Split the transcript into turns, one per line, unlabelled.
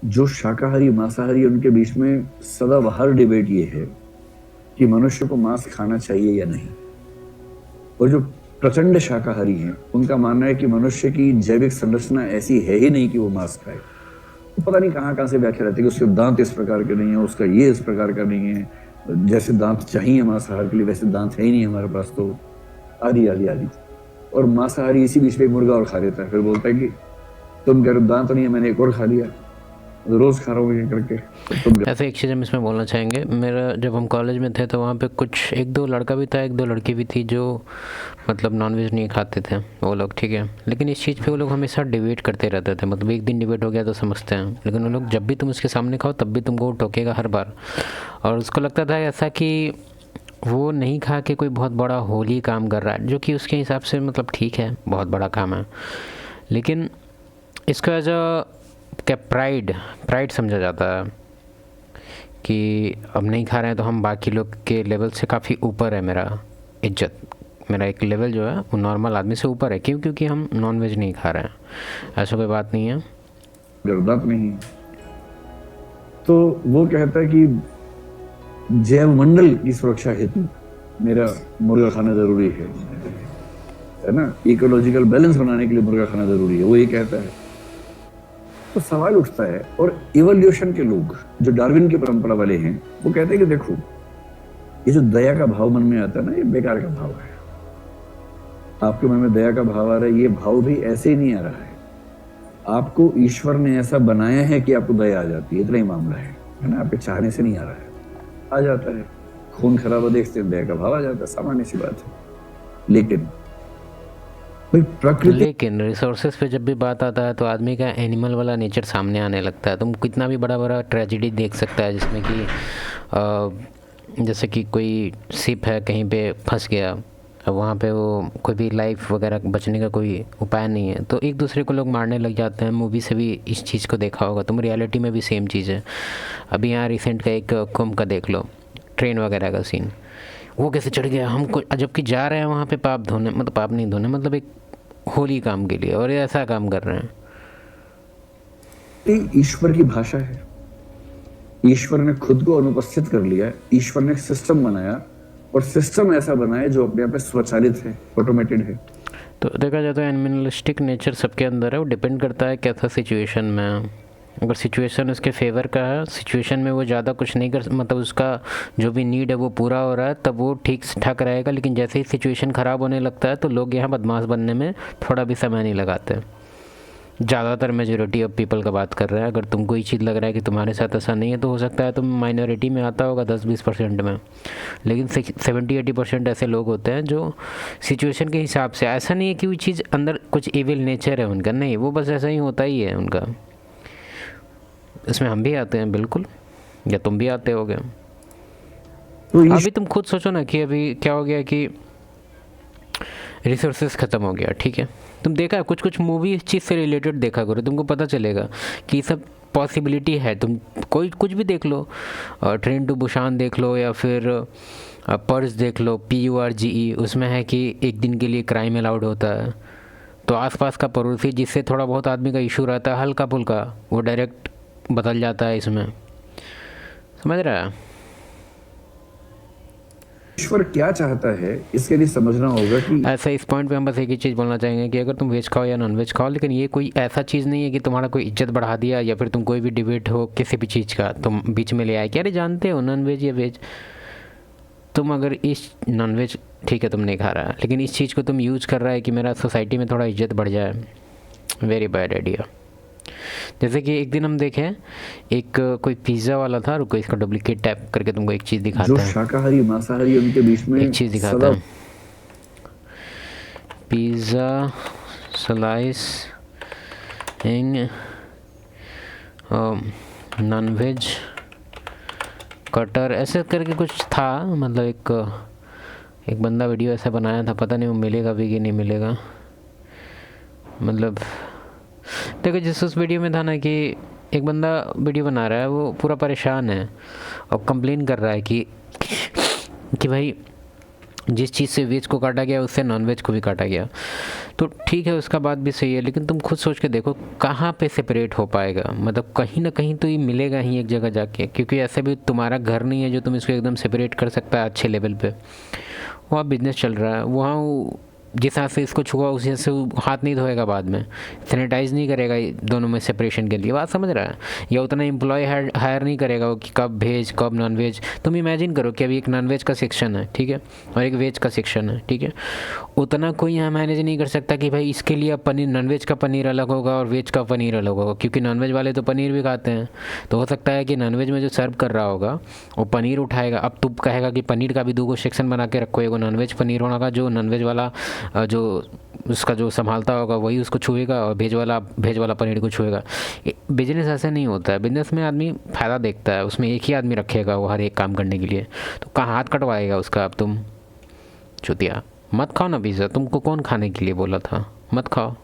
जो शाकाहारी मांसाहारी उनके बीच में सदाबहार डिबेट ये है कि मनुष्य को मांस खाना चाहिए या नहीं। और जो प्रचंड शाकाहारी हैं उनका मानना है कि मनुष्य की जैविक संरचना ऐसी है ही नहीं कि वो मांस खाए। तो पता नहीं कहाँ कहाँ से व्याख्या रहती है कि उसके दांत इस प्रकार के नहीं है, उसका ये इस प्रकार का नहीं है, जैसे दांत चाहिए मांसाहार के लिए वैसे दांत है ही नहीं हमारे पास, तो आदि आदि आदि। और मांसाहारी इसी बीच में एक मुर्गा और खा लेता है, फिर बोलता है कि तुम कह रहे हो दांत नहीं है, मैंने एक और खा लिया, रोज खा रहा हूँ ये करके। तुम
ऐसे एक चीज़ हम इसमें बोलना चाहेंगे, मेरा जब हम कॉलेज में थे तो वहाँ पे कुछ एक दो लड़का भी था, एक दो लड़की भी थी जो मतलब नॉनवेज नहीं खाते थे वो लोग, ठीक है। लेकिन इस चीज़ पे वो लोग हमेशा डिबेट करते रहते थे, मतलब एक दिन डिबेट हो गया तो समझते हैं, लेकिन वो लोग जब भी तुम उसके सामने खाओ तब भी तुमको टोकेगा हर बार। और उसको लगता था ऐसा कि वो नहीं खा के कोई बहुत बड़ा होली काम कर रहा है, जो कि उसके हिसाब से मतलब ठीक है, बहुत बड़ा काम है, लेकिन इसको एज अ क्या प्राइड समझा जाता है कि अब नहीं खा रहे हैं तो हम बाकी लोग के लेवल से काफ़ी ऊपर है मेरा इज्जत, मेरा एक लेवल जो है वो नॉर्मल आदमी से ऊपर है। क्यों? क्योंकि हम नॉन वेज नहीं खा रहे हैं, ऐसा कोई बात नहीं है।
गर्दात नहीं। तो वो कहता है कि जैव मंडल की सुरक्षा हेतु मेरा मुर्गा खाना जरूरी है ना, इकोलॉजिकल बैलेंस बनाने के लिए मुर्गा खाना जरूरी है, वो ये कहता है। तो सवाल उठता है, और इवोल्यूशन के लोग जो डार्विन की परंपरा वाले हैं वो कहते हैं कि देखो ये जो दया का भाव मन में आता है ना, ये बेकार का भाव है। आपके मन में दया का भाव आ रहा है, ये भाव भी ऐसे ही नहीं आ रहा है, आपको ईश्वर ने ऐसा बनाया है कि आपको दया आ जाती है, इतना ही मामला है ना। आपके चाहने से नहीं आ रहा है, आ जाता है। खून खराबा देखते हैं, दया का भाव आ जाता है, सामान्य सी बात है। लेकिन प्रकृति,
लेकिन रिसोर्सेज पे जब भी बात आता है तो आदमी का एनिमल वाला नेचर सामने आने लगता है। तुम कितना भी बड़ा बड़ा ट्रेजिडी देख सकता है जिसमें कि जैसे कि कोई शिप है कहीं पे फंस गया, अब वहाँ पे वो कोई भी लाइफ वगैरह बचने का कोई उपाय नहीं है, तो एक दूसरे को लोग मारने लग जाते हैं। मूवी से भी इस चीज़ को देखा होगा तुम, रियलिटी में भी सेम चीज़ है। अभी यहाँ रिसेंट का एक कुंभ का देख लो, ट्रेन वगैरह का सीन, वो कैसे चढ़ गया हमको, जबकि जा रहे हैं वहाँ पे पाप धोने, मतलब पाप नहीं धोने, मतलब एक होली काम के लिए, और ये ऐसा काम कर रहे हैं।
ईश्वर की भाषा है। ईश्वर ने खुद को अनुपस्थित कर लिया, ईश्वर ने सिस्टम बनाया, और सिस्टम ऐसा बनाया जो अपने आप में स्वचालित है, ऑटोमेटेड है।
तो देखा जाए तो एनिमलिस्टिक नेचर सबके अंदर है, वो डिपेंड करता है कैसा सिचुएशन में है। अगर सिचुएशन उसके फेवर का है, सिचुएशन में वो ज़्यादा कुछ नहीं कर, मतलब उसका जो भी नीड है वो पूरा हो रहा है, तब वो ठीक ठाक रहेगा। लेकिन जैसे ही सिचुएशन ख़राब होने लगता है तो लोग यहाँ बदमाश बनने में थोड़ा भी समय नहीं लगाते। ज़्यादातर मेजोरिटी ऑफ पीपल का बात कर रहे हैं। अगर तुमको ये चीज़ लग रहा है कि तुम्हारे साथ ऐसा नहीं है तो हो सकता है तुम माइनॉरिटी में आता होगा 10-20% में, लेकिन 70-80% ऐसे लोग होते हैं जो सिचुएशन के हिसाब से, ऐसा नहीं है कि वो चीज़ अंदर कुछ इविल नेचर है उनका, नहीं, वो बस ऐसा ही होता ही है उनका। इसमें हम भी आते हैं बिल्कुल, या तुम भी आते होगे।
तो
अभी तुम खुद सोचो ना कि अभी क्या हो गया कि रिसोर्सेज ख़त्म हो गया, ठीक है। तुम देखा कुछ कुछ मूवी इस चीज़ से रिलेटेड देखा करो, तुमको पता चलेगा कि सब पॉसिबिलिटी है। तुम कोई कुछ भी देख लो, ट्रेन टू बुसान देख लो, या फिर पर्स देख लो, PURGE, उसमें है कि एक दिन के लिए क्राइम अलाउड होता है, तो आसपास का पड़ोसी जिससे थोड़ा बहुत आदमी का इशू रहता है हल्का फुल्का, वो डायरेक्ट बदल जाता है इसमें, समझ रहा है।
ईश्वर क्या चाहता है इसके लिए समझना होगा कि
ऐसा इस पॉइंट पे हम बस एक ही चीज़ बोलना चाहेंगे कि अगर तुम वेज खाओ या नॉन वेज खाओ, लेकिन ये कोई ऐसा चीज़ नहीं है कि तुम्हारा कोई इज्जत बढ़ा दिया, या फिर तुम कोई भी डिबेट हो किसी भी चीज़ का तुम बीच में ले आए कि अरे जानते हो नॉन वेज या वेज। तुम अगर इस नॉन वेज ठीक है तुम नहीं खा रहा है, लेकिन इस चीज़ को तुम यूज़ कर रहा है कि मेरा सोसाइटी में थोड़ा इज्जत बढ़ जाए, वेरी बैड आइडिया। जैसे कि एक दिन हम देखें एक कोई पिज़्ज़ा वाला था, रुको इसका डुप्लीकेट टैप करके तुमको एक चीज़ दिखाते
जो
हैं,
शाकाहारी मांसाहारी उनके बीच में
एक चीज़ दिखाते हैं। Pizza slice in non veg cutter ऐसे करके कुछ था, मतलब एक बंदा वीडियो ऐसा बनाया था, पता नहीं वो मिलेगा भी कि नहीं मिलेगा। मतलब देखो जिस उस वीडियो में था ना कि एक बंदा वीडियो बना रहा है, वो पूरा परेशान है और कंप्लेन कर रहा है कि भाई जिस चीज़ से वेज को काटा गया उससे नॉन वेज को भी काटा गया। तो ठीक है, उसका बात भी सही है, लेकिन तुम खुद सोच के देखो कहाँ पे सेपरेट हो पाएगा, मतलब कहीं ना कहीं तो ये मिलेगा ही एक जगह जाके, क्योंकि ऐसे भी तुम्हारा घर नहीं है जो तुम इसको एकदम सेपरेट कर सकता है अच्छे लेवल पे। वहाँ बिजनेस चल रहा है, वहाँ जिस हाथ से इसको छुआ उसी हाथ से वो हाथ नहीं धोएगा, बाद में सैनिटाइज नहीं करेगा ये दोनों में सेपरेशन के लिए, बात समझ रहा है, या उतना एम्प्लॉय हायर नहीं करेगा वो कि कब वेज कब नॉन वेज। तुम इमेजिन करो कि अभी एक नॉन वेज का सेक्शन है, ठीक है, और एक वेज का सेक्शन है, ठीक है, उतना कोई यहाँ मैनेज नहीं कर सकता कि भाई इसके लिए अब पनीर, नॉन वेज का पनीर अलग होगा और वेज का पनीर अलग होगा, क्योंकि नॉन वेज वाले तो पनीर भी खाते हैं। तो हो सकता है कि नॉन वेज में जो सर्व कर रहा होगा वो पनीर उठाएगा, अब तू कहेगा कि पनीर का भी 2 सेक्शन बना के रखो, एगो नॉन वेज पनीर होगा, जो नॉन वेज वाला जो उसका जो संभालता होगा वही उसको छुएगा, और भेज वाला पनीर को छुएगा। बिजनेस ऐसे नहीं होता है, बिजनेस में आदमी फ़ायदा देखता है, उसमें एक ही आदमी रखेगा वो हर एक काम करने के लिए, तो कहाँ हाथ कटवाएगा उसका। अब तुम चुतिया मत खाओ ना पिज़्ज़ा, तुमको कौन खाने के लिए बोला था, मत खाओ।